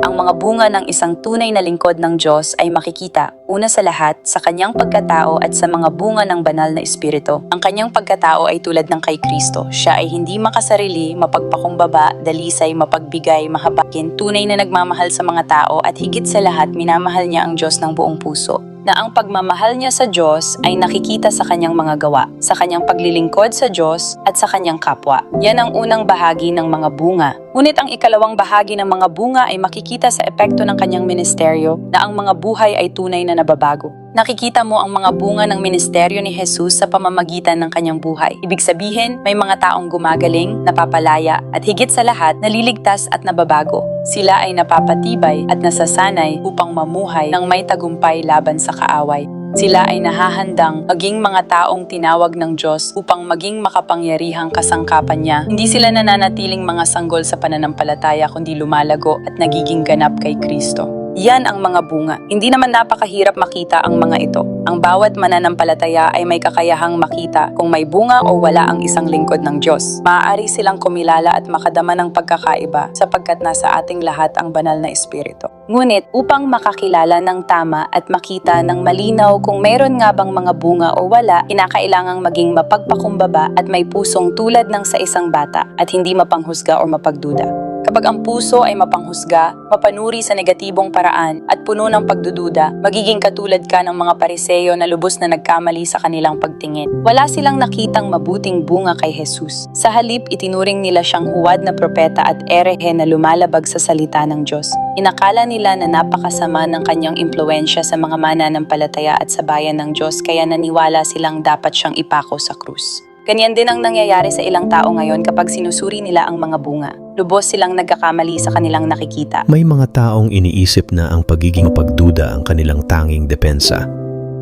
Ang mga bunga ng isang tunay na lingkod ng Diyos ay makikita, una sa lahat, sa kanyang pagkatao at sa mga bunga ng banal na espiritu. Ang kanyang pagkatao ay tulad ng kay Kristo. Siya ay hindi makasarili, mapagpakumbaba, dalisay, mapagbigay, mahabakin, tunay na nagmamahal sa mga tao at higit sa lahat, minamahal niya ang Diyos ng buong puso. Na ang pagmamahal niya sa Diyos ay nakikita sa kanyang mga gawa, sa kanyang paglilingkod sa Diyos at sa kanyang kapwa. Yan ang unang bahagi ng mga bunga. Ngunit ang ikalawang bahagi ng mga bunga ay makikita sa epekto ng kanyang ministeryo na ang mga buhay ay tunay na nababago. Nakikita mo ang mga bunga ng ministeryo ni Jesus sa pamamagitan ng kanyang buhay. Ibig sabihin, may mga taong gumagaling, napapalaya, at higit sa lahat, naliligtas at nababago. Sila ay napapatibay at nasasanay upang mamuhay ng may tagumpay laban sa kaaway. Sila ay nahahandang maging mga taong tinawag ng Diyos upang maging makapangyarihang kasangkapan niya. Hindi sila nananatiling mga sanggol sa pananampalataya kundi lumalago at nagiging ganap kay Kristo. Yan ang mga bunga. Hindi naman napakahirap makita ang mga ito. Ang bawat mananampalataya ay may kakayahang makita kung may bunga o wala ang isang lingkod ng Diyos. Maaari silang kumilala at makadama ng pagkakaiba sapagkat nasa ating lahat ang banal na espiritu. Ngunit upang makakilala ng tama at makita ng malinaw kung meron nga bang mga bunga o wala, kinakailangang maging mapagpakumbaba at may pusong tulad ng sa isang bata at hindi mapanghusga o mapagduda. Kapag ang puso ay mapanghusga, mapanuri sa negatibong paraan at puno ng pagdududa, magiging katulad ka ng mga Pariseo na lubos na nagkamali sa kanilang pagtingin. Wala silang nakitang mabuting bunga kay Jesus. Sa halip, itinuring nila siyang huwad na propeta at erehe na lumalabag sa salita ng Diyos. Inakala nila na napakasama ng kanyang impluensya sa mga mananampalataya at sa bayan ng Diyos kaya naniwala silang dapat siyang ipako sa krus. Ganyan din ang nangyayari sa ilang tao ngayon kapag sinusuri nila ang mga bunga. Lubos silang nagkakamali sa kanilang nakikita. May mga taong iniisip na ang pagiging pagduda ang kanilang tanging depensa.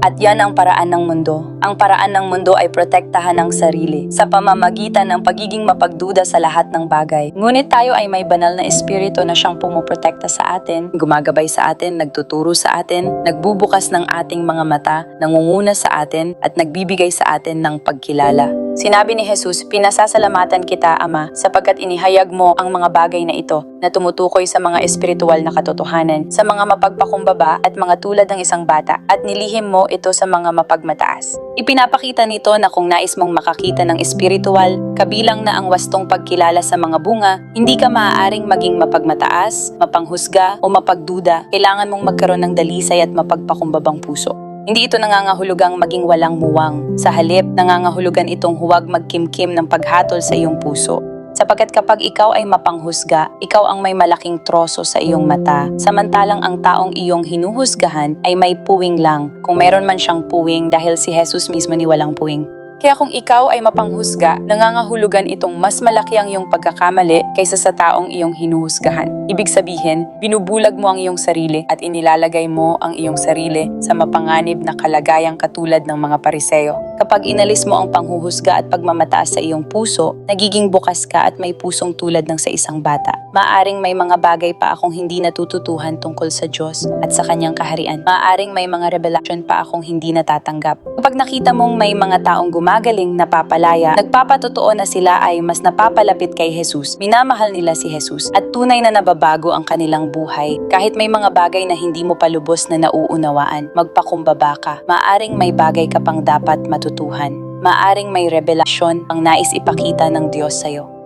At yan ang paraan ng mundo. Ang paraan ng mundo ay protektahan ang sarili sa pamamagitan ng pagiging mapagduda sa lahat ng bagay. Ngunit tayo ay may banal na espiritu na siyang pumoprotekta sa atin, gumagabay sa atin, nagtuturo sa atin, nagbubukas ng ating mga mata, nangunguna sa atin, at nagbibigay sa atin ng pagkilala. Sinabi ni Jesus, "Pinasasalamatan kita, Ama, sapagkat inihayag mo ang mga bagay na ito na tumutukoy sa mga espiritual na katotohanan, sa mga mapagpakumbaba at mga tulad ng isang bata, at nilihim mo ito sa mga mapagmataas." Ipinapakita nito na kung nais mong makakita ng espiritual, kabilang na ang wastong pagkilala sa mga bunga, hindi ka maaaring maging mapagmataas, mapanghusga o mapagduda. Kailangan mong magkaroon ng dalisay at mapagpakumbabang puso. Hindi ito nangangahulugang maging walang muwang. Sa halip, nangangahulugan itong huwag magkimkim ng paghatol sa iyong puso. Sapagkat kapag ikaw ay mapanghusga, ikaw ang may malaking troso sa iyong mata, samantalang ang taong iyong hinuhusgahan ay may puwing lang, kung meron man siyang puwing dahil si Jesus mismo ni walang puwing. Kaya kung ikaw ay mapanghusga, nangangahulugan itong mas malaki ang iyong pagkakamali kaysa sa taong iyong hinuhusgahan. Ibig sabihin, binubulag mo ang iyong sarili at inilalagay mo ang iyong sarili sa mapanganib na kalagayang katulad ng mga Pariseo. Kapag inalis mo ang panghuhusga at pagmamataas sa iyong puso, nagiging bukas ka at may pusong tulad ng sa isang bata. Maaring may mga bagay pa akong hindi natututuhan tungkol sa Diyos at sa kanyang kaharian. Maaring may mga revelation pa akong hindi natatanggap. Kapag nakita mong may mga taong gumagaling, napapalaya, nagpapatotoo na sila ay mas napapalapit kay Jesus, minamahal nila si Jesus, at tunay na nababago ang kanilang buhay. Kahit may mga bagay na hindi mo palubos na nauunawaan, magpakumbaba ka. Maaring may bagay ka pang dapat matutuhan. Maaring may revelasyon ang nais ipakita ng Diyos sa'yo.